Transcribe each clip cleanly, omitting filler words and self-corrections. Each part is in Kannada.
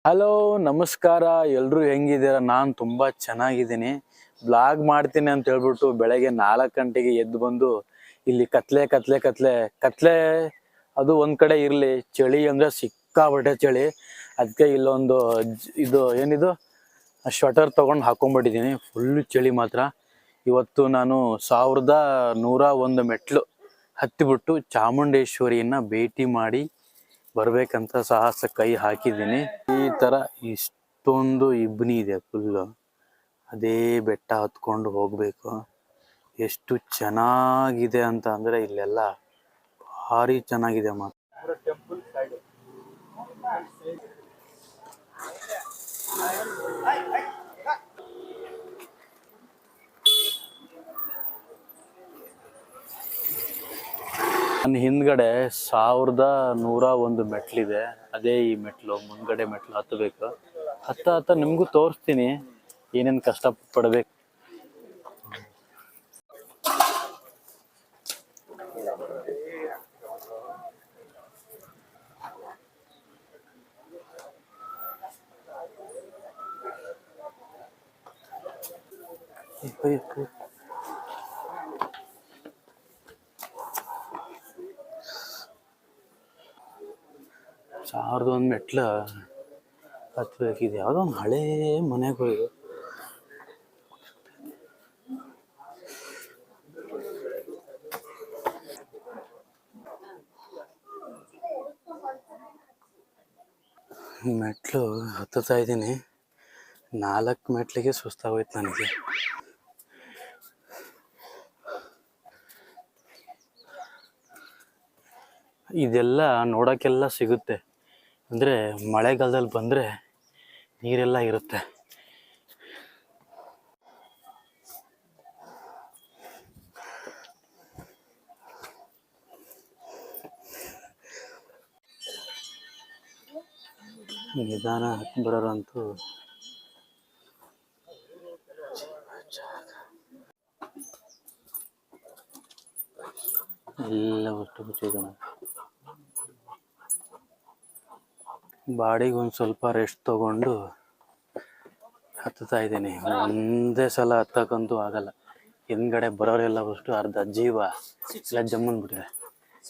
ಹಲೋ, ನಮಸ್ಕಾರ. ಎಲ್ಲರೂ ಹೆಂಗಿದ್ದೀರಾ? ನಾನು ತುಂಬ ಚೆನ್ನಾಗಿದ್ದೀನಿ. ಬ್ಲಾಗ್ ಮಾಡ್ತೀನಿ ಅಂತ ಹೇಳ್ಬಿಟ್ಟು ಬೆಳಗ್ಗೆ 4 ಗಂಟೆಗೆ ಎದ್ದು ಬಂದು ಇಲ್ಲಿ ಕತ್ಲೆ ಅದು ಒಂದು ಕಡೆ ಇರಲಿ, ಚಳಿ ಅಂದರೆ ಸಿಕ್ಕಾಬಟ್ಟೆ ಚಳಿ. ಅದಕ್ಕೆ ಇಲ್ಲೊಂದು ಇದು ಏನಿದು ಸ್ವೆಟರ್ ತೊಗೊಂಡು ಹಾಕೊಂಡ್ಬಿಟ್ಟಿದ್ದೀನಿ. ಫುಲ್ಲು ಚಳಿ ಮಾತ್ರ. ಇವತ್ತು ನಾನು 1101 ಮೆಟ್ಲು ಹತ್ತಿಬಿಟ್ಟು ಚಾಮುಂಡೇಶ್ವರಿಯನ್ನು ಭೇಟಿ ಮಾಡಿ ಬರ್ಬೇಕಂತ ಸಾಹಸ ಕೈ ಹಾಕಿದ್ದೀನಿ. ಈ ಥರ ಇಷ್ಟೊಂದು ಇಬ್ಬನಿ ಇದೆ ಫುಲ್ಲು. ಅದೇ ಬೆಟ್ಟ ಹತ್ಕೊಂಡು ಹೋಗಬೇಕು. ಎಷ್ಟು ಚೆನ್ನಾಗಿದೆ ಅಂತ ಅಂದರೆ ಇಲ್ಲೆಲ್ಲ ಭಾರಿ ಚೆನ್ನಾಗಿದೆ ಮಾತ್ರ. ಟೆಂಪಲ್ ಸೈಡ್ ನನ್ನ ಹಿಂದ್ಗಡೆ 1101 ಮೆಟ್ಲಿದೆ. ಅದೇ ಈ ಮೆಟ್ಲು, ಮುಂದ್ಗಡೆ ಮೆಟ್ಲು ಹತ್ತಬೇಕು. ಹತ್ತ ನಿಮಗೂ ತೋರಿಸ್ತೀನಿ ಏನೇನು ಕಷ್ಟ ಪಡಬೇಕು. ಸಾವಿರದ ಒಂದು ಮೆಟ್ಲು ಹತ್ಬೇಕಿದೆ. ಯಾವುದೋ ಒಂದು ಹಳೇ ಮನೆಗಳು ಇದು. ಮೆಟ್ಲು ಹತ್ತುತ್ತಾ ಇದ್ದೀನಿ. 4 ಮೆಟ್ಲಿಗೆ ಸುಸ್ತಾಗೋಯ್ತು ನನಗೆ. ಇದೆಲ್ಲ ನೋಡೋಕ್ಕೆಲ್ಲ ಸಿಗುತ್ತೆ. ಅಂದರೆ ಮಳೆಗಾಲದಲ್ಲಿ ಬಂದರೆ ನೀರೆಲ್ಲ ಇರುತ್ತೆ. ನಿಧಾನ ಹತ್ತಿ ಬರೋರಂತೂ ಎಲ್ಲ ಒಟ್ಟು ಬಿಟ್ಟಿದ್ದಾನೆ. ಬಾಡಿಗೆ ಒಂದು ಸ್ವಲ್ಪ ರೆಸ್ಟ್ ತೊಗೊಂಡು ಹತ್ತುತ್ತಾ ಇದ್ದೀನಿ. ಒಂದೇ ಸಲ ಹತ್ತಕ್ಕಂತೂ ಆಗಲ್ಲ. ಹಿಂದ್ಗಡೆ ಬರೋರೆಲ್ಲ ಅಷ್ಟು ಅರ್ಧ ಜೀವ ಎಲ್ಲ ಜಮ್ಮನ್ಬಿಟ್ಟಿದೆ.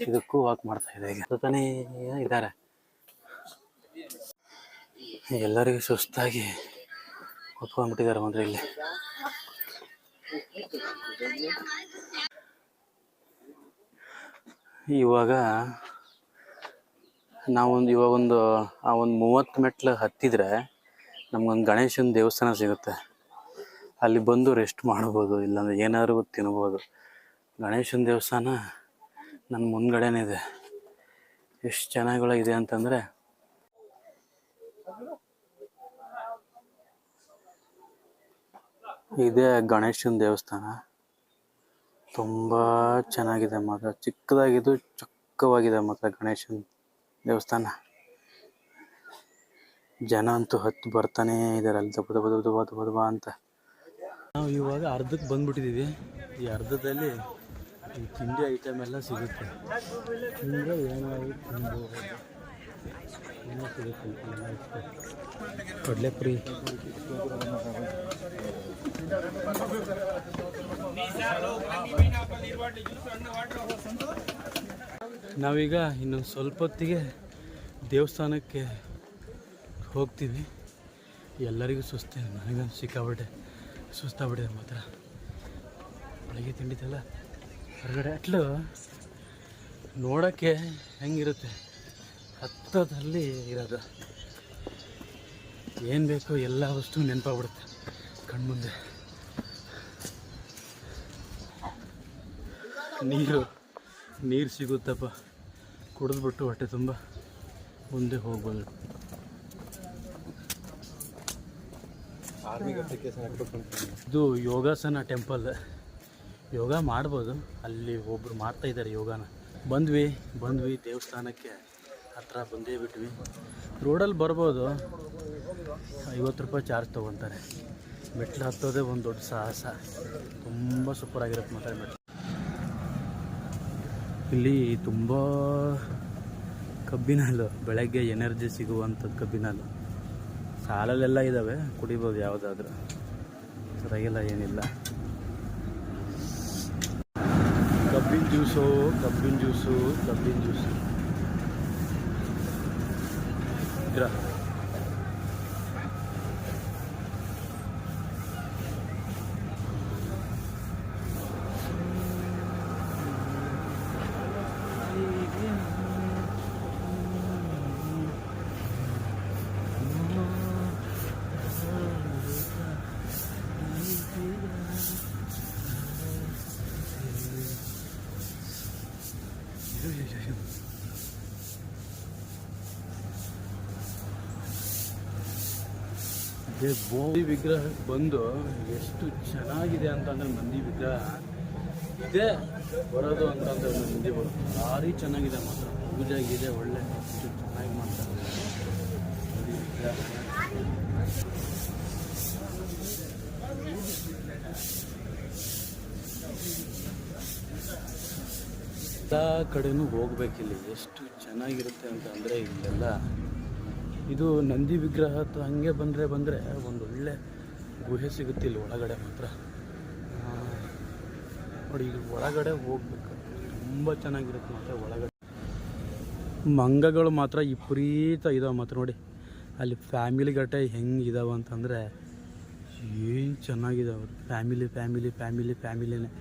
ಇದಕ್ಕೂ ವಾಕ್ ಮಾಡ್ತಾ ಇದೆ. ಈಗ ಹತ್ತತಾನೇ ಇದ್ದಾರೆ. ಎಲ್ಲರಿಗೂ ಸುಸ್ತಾಗಿ ಹೊತ್ಕೊಂಡ್ಬಿಟ್ಟಿದ್ದಾರೆ ಮಾತ್ರ ಇಲ್ಲಿ. ಇವಾಗ ನಾವೊಂದು ಇವಾಗೊಂದು 30 ಮೆಟ್ಲು ಹತ್ತಿದ್ರೆ ನಮ್ಗೊಂದು ಗಣೇಶನ ದೇವಸ್ಥಾನ ಸಿಗುತ್ತೆ. ಅಲ್ಲಿ ಬಂದು ರೆಸ್ಟ್ ಮಾಡ್ಬೋದು, ಇಲ್ಲಾಂದ್ರೆ ಏನಾದ್ರು ತಿನ್ಬೋದು. ಗಣೇಶನ ದೇವಸ್ಥಾನ ನನ್ನ ಮುಂದ್ಗಡೆನೇ ಇದೆ. ಎಷ್ಟು ಚೆನ್ನಾಗಿದೆ ಅಂತಂದರೆ ಇದೇ ಗಣೇಶನ ದೇವಸ್ಥಾನ. ತುಂಬ ಚೆನ್ನಾಗಿದೆ ಮಾತ್ರ. ಚಿಕ್ಕದಾಗಿದ್ದು ಚೊಕ್ಕವಾಗಿದೆ ಮಾತ್ರ ಗಣೇಶನ ದೇವಸ್ಥಾನ. ಜನ ಅಂತೂ ಹತ್ತು ಬರ್ತಾನೇ ಇದ್ದಾರೆ ಅಲ್ಲಿ ದಬ ಅಂತ. ನಾವು ಇವಾಗ ಅರ್ಧಕ್ಕೆ ಬಂದ್ಬಿಟ್ಟಿದ್ದೀವಿ. ಈ ಅರ್ಧದಲ್ಲಿ ಈ ತಿಂಡಿ ಐಟಮ್ ಎಲ್ಲ ಸಿಗುತ್ತೆ. ತಿಂದರೆ ಏನಾದರೂ ತಿನ್ಬೋದು. ಏನೋ ಸಿಗುತ್ತೆ ಕಡಲೆಪುರಿ. ನಾವೀಗ ಇನ್ನೊಂದು ಸ್ವಲ್ಪ ಹೊತ್ತಿಗೆ ದೇವಸ್ಥಾನಕ್ಕೆ ಹೋಗ್ತೀವಿ. ಎಲ್ಲರಿಗೂ ಸುಸ್ತೆ, ನನಗಂತೂ ಸಿಕ್ಕಾಬಿಟ್ಟೆ ಸುಸ್ತಾಗ್ಬಿಟ್ಟಿದೆ ಮಾತ್ರ. ಬೆಳಗ್ಗೆ ತಿಂಡಿದ್ದೆಲ್ಲ ಹೊರಗಡೆ ಅಟ್ಲು ನೋಡೋಕ್ಕೆ ಹೆಂಗಿರುತ್ತೆ, ಹತ್ತದಲ್ಲಿ ಇರೋದು. ಏನು ಬೇಕೋ ಎಲ್ಲ ವಸ್ತು ನೆನಪಾಗ್ಬಿಡುತ್ತೆ ಕಣ್ಮುಂದೆ. ನೀರು ಸಿಗುತ್ತಪ್ಪ, ಕುಡಿದ್ಬಿಟ್ಟು ಹೊಟ್ಟೆ ತುಂಬ ಮುಂದೆ ಹೋಗ್ಬೋದು. ಇದು ಯೋಗಾಸನ ಟೆಂಪಲ್. ಯೋಗ ಮಾಡ್ಬೋದು. ಅಲ್ಲಿ ಒಬ್ಬರು ಮಾಡ್ತಾಯಿದ್ದಾರೆ ಯೋಗಾನ. ಬಂದ್ವಿ ದೇವಸ್ಥಾನಕ್ಕೆ ಹತ್ರ ಬಂದೇ ಬಿಟ್ವಿ. ರೋಡಲ್ಲಿ ಬರ್ಬೋದು. 50 ರೂಪಾಯಿ ಚಾರ್ಜ್ ತೊಗೊತಾರೆ. ಮೆಟ್ಲು ಹತ್ತೋದೇ ಒಂದು ದೊಡ್ಡ ಸಾಹಸ. ತುಂಬ ಸೂಪರಾಗಿರುತ್ತೆ ಮಾತ್ರ ಮೆಟ್ಲು. ಇಲ್ಲಿ ತುಂಬ ಕಬ್ಬಿನ ಹಾಲು, ಬೆಳಗ್ಗೆ ಎನರ್ಜಿ ಸಿಗುವಂಥದ್ದು ಕಬ್ಬಿನ ಹಾಲು. ಸಾಲಲ್ಲೆಲ್ಲ ಇದ್ದಾವೆ, ಕುಡಿಬೋದು ಯಾವುದಾದ್ರೂ, ಸರಿಯಾಗಿಲ್ಲ ಏನಿಲ್ಲ. ಕಬ್ಬಿನ ಜ್ಯೂಸು ಇದ್ರ ನಂದಿ ವಿಗ್ರಹ ಬಂದು ಎಷ್ಟು ಚೆನ್ನಾಗಿದೆ ಅಂತಂದ್ರೆ, ನಂದಿ ವಿಗ್ರಹ ಇದೇ ಬರೋದು ಅಂತಂದ್ರೆ ನಂದಿ ಬರೋದು ಭಾರಿ ಚೆನ್ನಾಗಿದೆ ಮಾತ್ರ. ಪೂಜೆ ಇದೆ ಒಳ್ಳೆ ಎಷ್ಟು ಚೆನ್ನಾಗಿ ಮಾಡ್ತಾರೆ ನಂದಿ ವಿಗ್ರಹ. ಎಲ್ಲ ಕಡೆನೂ ಹೋಗ್ಬೇಕಿಲ್ಲಿ, ಎಷ್ಟು ಚೆನ್ನಾಗಿರುತ್ತೆ ಅಂತ ಅಂದರೆ ಇಲ್ಲೆಲ್ಲ. ಇದು ನಂದಿ ವಿಗ್ರಹ ಹಂಗೆ ಬಂದರೆ ಒಂದು ಒಳ್ಳೆ ಗುಹೆ ಸಿಗುತ್ತೆ ಇಲ್ಲಿ ಒಳಗಡೆ ಮಾತ್ರ. ನೋಡಿ ಇಲ್ಲಿ ಒಳಗಡೆ ಹೋಗ್ಬೇಕು, ತುಂಬ ಚೆನ್ನಾಗಿರುತ್ತೆ ಮಾತ್ರ ಒಳಗಡೆ. ಮಂಗಗಳು ಮಾತ್ರ ವಿಪರೀತ ಇದಾವೆ ಮಾತ್ರ. ನೋಡಿ ಅಲ್ಲಿ ಫ್ಯಾಮಿಲಿ ಗಟ್ಟೆ ಹೆಂಗೆ ಇದಾವೆ ಅಂತಂದರೆ ಏನು ಚೆನ್ನಾಗಿದ್ದಾವೆ. ಫ್ಯಾಮಿಲಿನೇ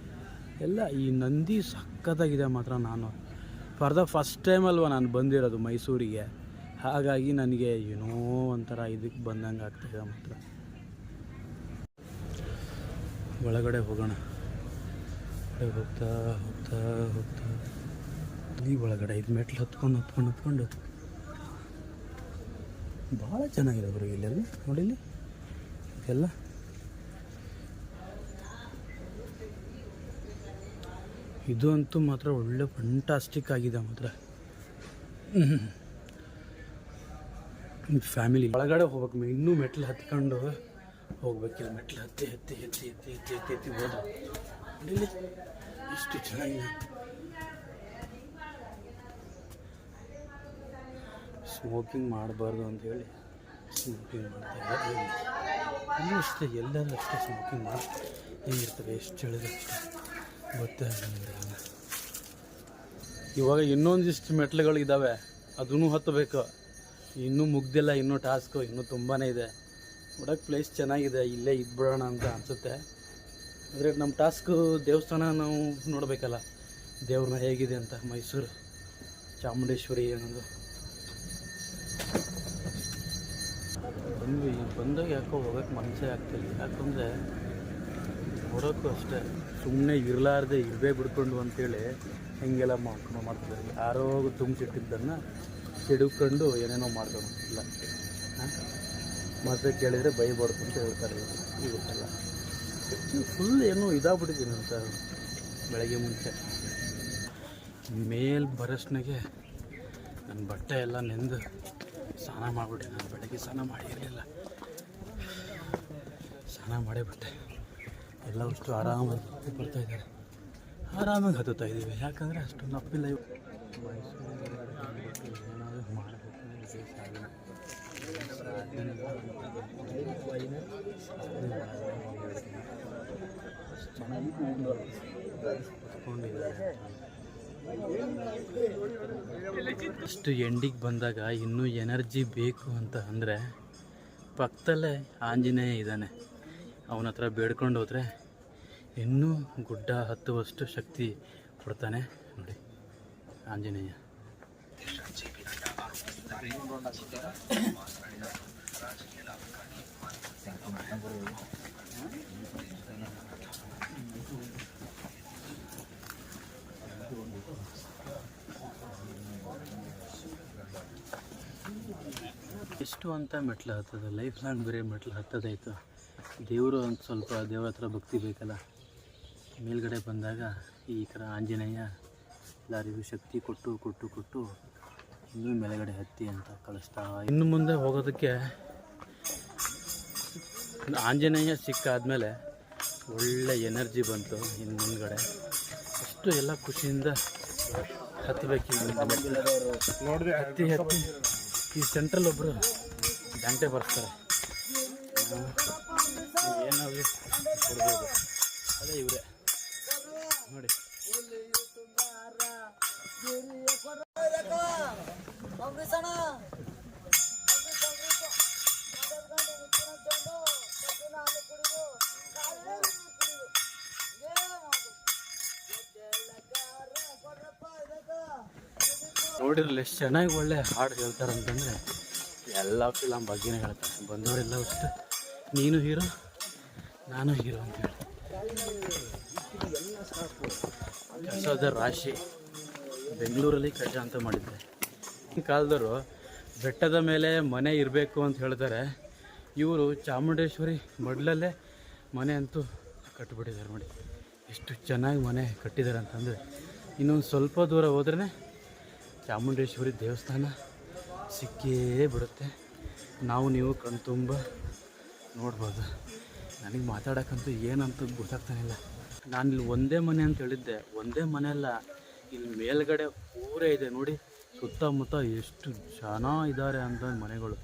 ಎಲ್ಲ. ಈ ನಂದಿ ಸಖತ್ತಾಗಿದೆ ಮಾತ್ರ. ನಾನು ಫಾರ್ ದ ಫಸ್ಟ್ ಟೈಮ್ ಅಲ್ವಾ ನಾನು ಬಂದಿರೋದು ಮೈಸೂರಿಗೆ, ಹಾಗಾಗಿ ನನಗೆ ಏನೋ ಒಂಥರ ಇದಕ್ಕೆ ಬಂದಂಗೆ ಆಗ್ತಾಯಿದೆ ಮಾತ್ರ. ಒಳಗಡೆ ಹೋಗೋಣ. ಹೋಗ್ತಾ ಈ ಒಳಗಡೆ ಇದು ಮೆಟ್ಲು ಹತ್ಕೊಂಡು ಭಾಳ ಚೆನ್ನಾಗಿದೆ ಬರೋ ಇಲ್ಲೆಲ್ಲ. ನೋಡಿಲ್ಲಿ ಎಲ್ಲ ಇದು ಅಂತೂ ಮಾತ್ರ ಒಳ್ಳೆ ಫಂಟಾಸ್ಟಿಕ್ ಆಗಿದೆ ಮಾತ್ರ. ಫ್ಯಾಮಿಲಿ ಒಳಗಡೆ ಹೋಗ್ಬೇಕು, ಇನ್ನೂ ಮೆಟ್ಲು ಹತ್ಕೊಂಡು ಹೋಗ್ಬೇಕಿಲ್ಲ. ಮೆಟ್ಲು ಹತ್ತಿ ಹೋದ ಇಲ್ಲಿ ಎಷ್ಟು ಚೆನ್ನಾಗಿದೆ. ಸ್ಮೋಕಿಂಗ್ ಮಾಡಬಾರ್ದು ಅಂತೇಳಿ ಸ್ಮೋಕಿಂಗ್ ಮಾಡ್ತಾರೆ. ಇನ್ನೂ ಅಷ್ಟೇ, ಎಲ್ಲರೂ ಅಷ್ಟೇ ಸ್ಮೋಕಿಂಗ್ ಮಾಡಿ ಹೆಂಗಿರ್ತವೆ, ಎಷ್ಟು ಹೇಳಿದ್ರೆ ಅಷ್ಟೇ ಗೊತ್ತಾಗಲ್ಲ. ಇವಾಗ ಇನ್ನೊಂದಿಷ್ಟು ಮೆಟ್ಲುಗಳಿದ್ದಾವೆ, ಅದನ್ನು ಹತ್ತಬೇಕು. ಇನ್ನೂ ಮುಗ್ದಿಲ್ಲ, ಇನ್ನೂ ಟಾಸ್ಕು ಇನ್ನೂ ತುಂಬಾ ಇದೆ. ನೋಡೋಕ್ಕೆ ಪ್ಲೇಸ್ ಚೆನ್ನಾಗಿದೆ, ಇಲ್ಲೇ ಇದ್ಬಿಡೋಣ ಅಂತ ಅನಿಸುತ್ತೆ. ಆದರೆ ನಮ್ಮ ಟಾಸ್ಕು ದೇವಸ್ಥಾನ ನಾವು ನೋಡಬೇಕಲ್ಲ, ದೇವ್ರನ್ನ ಹೇಗಿದೆ ಅಂತ. ಮೈಸೂರು ಚಾಮುಂಡೇಶ್ವರಿ ಅನ್ನೋದು ಬಂದಾಗ ಯಾಕೋ ಹೋಗೋಕ್ಕೆ ಮನಸ್ಸೇ ಆಗ್ತಿಲ್ಲ. ಯಾಕಂದರೆ ನೋಡೋಕ್ಕೂ ಅಷ್ಟೇ ಸುಮ್ಮನೆ ಇರಲಾರ್ದೆ ಇರಬೇ ಬಿಡ್ಕೊಂಡು ಅಂತೇಳಿ ಹಿಂಗೆಲ್ಲ ಮಾಡ್ತಾರೆ. ಯಾರೋ ತುಂಬಿಸಿಟ್ಟಿದ್ದನ್ನು ಸಿಡುಕೊಂಡು ಏನೇನೋ ಮಾಡ್ತಾರೆ. ಇಲ್ಲ ಮತ್ತೆ ಕೇಳಿದರೆ ಬೈಬಾರ್ದು ಅಂತ ಹೇಳ್ತಾರೆ. ಇವತ್ತೆಲ್ಲ ಫುಲ್ ಏನೋ ಇದಾಗ್ಬಿಟ್ಟಿದ್ದೀನಿ ಅಂತ. ಬೆಳಗ್ಗೆ ಮುಂಚೆ ಮೇಲ್ ಬರೋಷ್ನಾಗೆ ನನ್ನ ಬಟ್ಟೆ ಎಲ್ಲ ನೆಂದು ಸ್ನಾನ ಮಾಡಿಬಿಟ್ಟೆ. ನಾನು ಬೆಳಗ್ಗೆ ಸ್ನಾನ ಮಾಡಿರಲಿಲ್ಲ, ಸ್ನಾನ ಮಾಡೇ ಬಿಟ್ಟೆ. ಎಲ್ಲ ಅಷ್ಟು ಆರಾಮಾಗಿ ಬರ್ತಾಯಿದ್ದಾರೆ, ಆರಾಮಾಗಿ ಹತ್ತುತ್ತಾ ಇದ್ದೀವಿ. ಯಾಕಂದರೆ ಅಷ್ಟೊಂದು ಅಪ್ಪಿಲ್ಲ. ಮೈಸೂರಿಗೆ ಏನಾದರೂ ಮಾಡಬೇಕು ಅಷ್ಟು ಎಂಡಿಗೆ ಬಂದಾಗ ಇನ್ನೂ ಎನರ್ಜಿ ಬೇಕು ಅಂತ ಅಂದರೆ ಪಕ್ಕದಲ್ಲೇ ಆಂಜನೇಯ ಇದ್ದಾನೆ. ಅವನ ಹತ್ರ ಬೇಡ್ಕೊಂಡು ಹೋದರೆ ಇನ್ನೂ ಗುಡ್ಡ ಹತ್ತುವಷ್ಟು ಶಕ್ತಿ ಕೊಡ್ತಾನೆ. ನೋಡಿ ಆಂಜನೇಯ. ಎಷ್ಟು ಅಂತ ಮೆಟ್ಲು ಹತ್ತದ, ಲೈಫ್ ಲಾಂಗ್ ಬರೀ ಮೆಟ್ಲು ಹತ್ತದಾಯಿತು. ದೇವರು ಒಂದು ಸ್ವಲ್ಪ ದೇವ್ರ ಹತ್ರ ಭಕ್ತಿ ಬೇಕಲ್ಲ. ಮೇಲ್ಗಡೆ ಬಂದಾಗ ಈ ಥರ ಆಂಜನೇಯ ಎಲ್ಲರಿಗೂ ಶಕ್ತಿ ಕೊಟ್ಟು ಇನ್ನೂ ಮೇಲ್ಗಡೆ ಹತ್ತಿ ಅಂತ ಕಳಿಸ್ತಾ. ಇನ್ನು ಮುಂದೆ ಹೋಗೋದಕ್ಕೆ ಆಂಜನೇಯ ಸಿಕ್ಕಾದ್ಮೇಲೆ ಒಳ್ಳೆ ಎನರ್ಜಿ ಬಂತು. ಇನ್ನು ಮುಂದ್ಗಡೆ ಅಷ್ಟು ಎಲ್ಲ ಖುಷಿಯಿಂದ ಹತ್ತಬೇಕು. ಹತ್ತಿ ಈ ಸೆಂಟ್ರಲ್ ಒಬ್ಬರು ಗಂಟೆ ಬರ್ತಾರೆ. ಏನಾದ್ರು ಕೊಡ್ಬೋದು. ಅದೇ ಇವರೇ ನೋಡಿ. ನೋಡಿರಲ್ಲ ಎಷ್ಟು ಚೆನ್ನಾಗಿ ಒಳ್ಳೆ ಹಾಡು ಹೇಳ್ತಾರೆ ಅಂತಂದರೆ ಎಲ್ಲ ಫಿಲಮ್ ಬಗ್ಗೆನೇ ಹೇಳ್ತಾರೆ. ಬಂದವರೆಲ್ಲ ಅಷ್ಟು ನೀನು ಹೀರೋ ನಾನು ಹೀರೋ ಅಂತೇಳಿ. ಕೆಲಸದ ರಾಶಿ ಬೆಂಗಳೂರಲ್ಲಿ ಕೆಲಸ ಅಂತ ಮಾಡಿದ್ದೆ. ಈ ಕಾಲದವರು ಬೆಟ್ಟದ ಮೇಲೆ ಮನೆ ಇರಬೇಕು ಅಂತ ಹೇಳ್ತಾರೆ. ಇವರು ಚಾಮುಂಡೇಶ್ವರಿ ಮೊದಲಲ್ಲೇ ಮನೆ ಅಂತೂ ಕಟ್ಟಿಬಿಟ್ಟಿದ್ದಾರೆ. ನೋಡಿ ಎಷ್ಟು ಚೆನ್ನಾಗಿ ಮನೆ ಕಟ್ಟಿದ್ದಾರೆ ಅಂತಂದರೆ ಇನ್ನೊಂದು ಸ್ವಲ್ಪ ದೂರ ಹೋದ್ರೇ ಚಾಮುಂಡೇಶ್ವರಿ ದೇವಸ್ಥಾನ ಸಿಕ್ಕೇ ಬಿಡುತ್ತೆ. ನಾವು ನೀವು ಕಣ್ತುಂಬ ನೋಡ್ಬೋದು. ನನಗೆ ಮಾತಾಡೋಕ್ಕಂತೂ ಏನಂತೂ ಗೊತ್ತಾಗ್ತಾನಿಲ್ಲ. ನಾನು ಇಲ್ಲಿ ಒಂದೇ ಮನೆ ಅಂತ ಹೇಳಿದ್ದೆ, ಒಂದೇ ಮನೆ ಅಲ್ಲ, ಇಲ್ಲಿ ಮೇಲ್ಗಡೆ ಊರೇ ಇದೆ ನೋಡಿ. ಸುತ್ತಮುತ್ತ ಎಷ್ಟು ಜನ ಇದ್ದಾರೆ ಅಂತ ಮನೆಗಳು.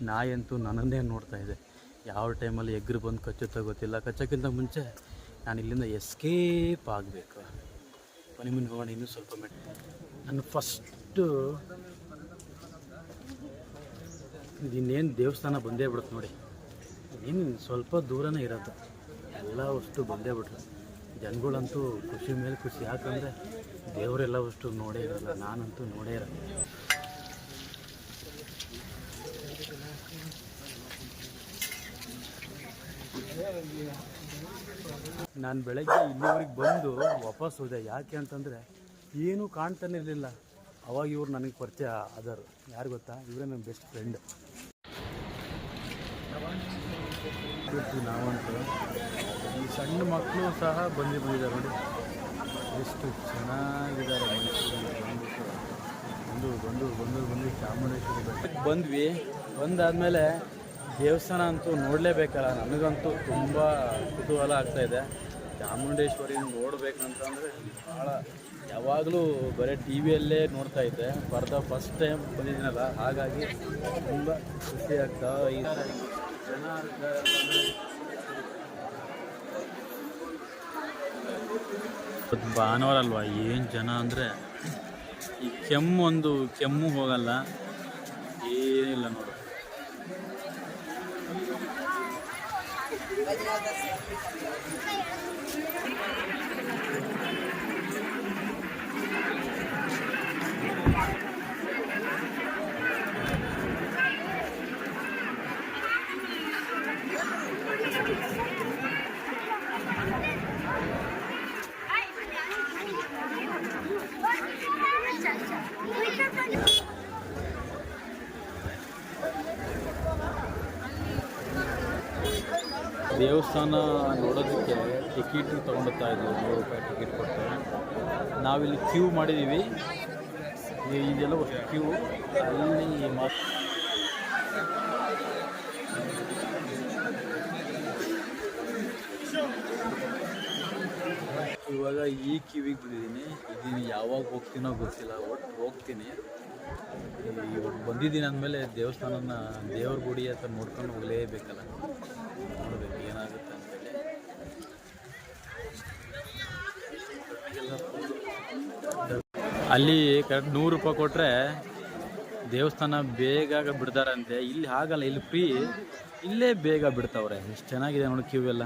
ನಾಯಿ ಅಂತೂ ನನ್ನನ್ನೇ ನೋಡ್ತಾ ಇದೆ. ಯಾವ ಟೈಮಲ್ಲಿ ಎಗ್ರು ಬಂದು ಕಚ್ಚುತ್ತೋ ಗೊತ್ತಿಲ್ಲ. ಕಚ್ಚೋಕ್ಕಿಂತ ಮುಂಚೆ ನಾನು ಇಲ್ಲಿಂದ ಎಸ್ಕೇಪ್ ಆಗಬೇಕು. ನಿಮ್ಮನ್ನು ಹೋಗೋಣ ಇನ್ನೂ ಸ್ವಲ್ಪ ಮೆಟ್ಟ. ನಾನು ಫಸ್ಟು ಇನ್ನೇನು ದೇವಸ್ಥಾನ ಬಂದೇ ಬಿಡುತ್ತೆ ನೋಡಿ. ಇನ್ನು ಸ್ವಲ್ಪ ದೂರನೇ ಇರೋದು, ಎಲ್ಲ ಅಷ್ಟು ಬಂದೇ ಬಿಟ್ರು. ಜನಗಳಂತೂ ಖುಷಿ ಮೇಲೆ ಖುಷಿ. ಯಾಕಂದರೆ ದೇವರೆಲ್ಲ ಅಷ್ಟು ನೋಡೇ ಇರಲ್ಲ, ನಾನಂತೂ ನೋಡೇ ಇರಲ್ಲ. ನಾನು ಬೆಳಗ್ಗೆ ಇಲ್ಲಿವರೆಗೆ ಬಂದು ವಾಪಸ್ ಹೋದೆ. ಯಾಕೆ ಅಂತಂದರೆ ಏನೂ ಕಾಣ್ತಾನೆ ಇರಲಿಲ್ಲ. ಅವಾಗ ಇವ್ರು ನನಗೆ ಪರಿಚಯ ಆದರು. ಯಾರು ಗೊತ್ತಾ? ಇವರೇ ನನ್ನ ಬೆಸ್ಟ್ ಫ್ರೆಂಡ್. ನಾವಂತೂ ಈ ಸಣ್ಣ ಮಕ್ಕಳು ಸಹ ಬಂದಿದ್ದಾರೆ ನೋಡಿ. ಎಷ್ಟು ಚೆನ್ನಾಗಿದ್ದಾರೆ ಮೈಸೂರಲ್ಲಿ. ಬಂದು ಚಾಮುಂಡೇಶ್ವರಿ ಬೆಟ್ಟಕ್ಕೆ ಬಂದ್ವಿ. ಬಂದಾದಮೇಲೆ ದೇವಸ್ಥಾನ ಅಂತೂ ನೋಡಲೇಬೇಕಲ್ಲ. ನನಗಂತೂ ತುಂಬ ಕುತೂಹಲ ಆಗ್ತಾಯಿದೆ. ಚಾಮುಂಡೇಶ್ವರಿ ನೋಡಬೇಕಂತಂದರೆ ಭಾಳ ಯಾವಾಗಲೂ ಬರೀ ಟಿ ವಿಯಲ್ಲೇ ನೋಡ್ತಾ ಇದ್ದೆ. ಫಸ್ಟ್ ಟೈಮ್ ಬಂದಿದ್ದೀನಲ್ಲ, ಹಾಗಾಗಿ ತುಂಬ ಖುಷಿ ಆಗ್ತಾ ಇದೆ. ಜನ ಭಾನುವಾರ ಅಲ್ವಾ, ಏನು ಜನ ಅಂದರೆ ಈ ಕೆಮ್ಮು ಹೋಗಲ್ಲ, ಏನಿಲ್ಲ ನೋಡಿ. ದೇವಸ್ಥಾನ ನೋಡೋದಕ್ಕೆ ಟಿಕೆಟ್ ತೊಗೊಂಡ್ತಾ ಇದ್ವಿ. 100 ರೂಪಾಯಿ ಟಿಕೆಟ್ ಕೊಡ್ತಾರೆ. ನಾವಿಲ್ಲಿ ಕ್ಯೂ ಮಾಡಿದ್ದೀವಿ. ಇದೆಲ್ಲ ಒಂದು ಕ್ಯೂ. ಅಲ್ಲಿ ಇವಾಗ ಈ ಕ್ಯೂವಿಗೆ ಬಂದಿದ್ದೀನಿ. ಇದೀನಿ ಯಾವಾಗ ಹೋಗ್ತೀನೋ ಗೊತ್ತಿಲ್ಲ, ಒಟ್ಟು ಹೋಗ್ತೀನಿ. ಇವಾಗ ಬಂದಿದ್ದೀನಿ ಅಂದಮೇಲೆ ದೇವಸ್ಥಾನನ, ದೇವ್ರ ಗುಡಿ ಹತ್ರ ನೋಡ್ಕೊಂಡು ಹೋಗಲೇಬೇಕಲ್ಲ. ನೋಡಬೇಕು ಏನಾಗುತ್ತೆ ಅಂತೇಳಿ. ಅಲ್ಲಿ ಕರೆಕ್ಟ್ 100 ರೂಪಾಯಿ ಕೊಟ್ಟರೆ ದೇವಸ್ಥಾನ ಬೇಗ ಬಿಡ್ತಾರಂತೆ. ಇಲ್ಲಿ ಹಾಗಲ್ಲ, ಇಲ್ಲಿ ಫ್ರೀ, ಇಲ್ಲೇ ಬೇಗ ಬಿಡ್ತಾವ್ರೆ. ಎಷ್ಟು ಚೆನ್ನಾಗಿದೆ ನೋಡಿ ಕ್ಯೂ ಎಲ್ಲ.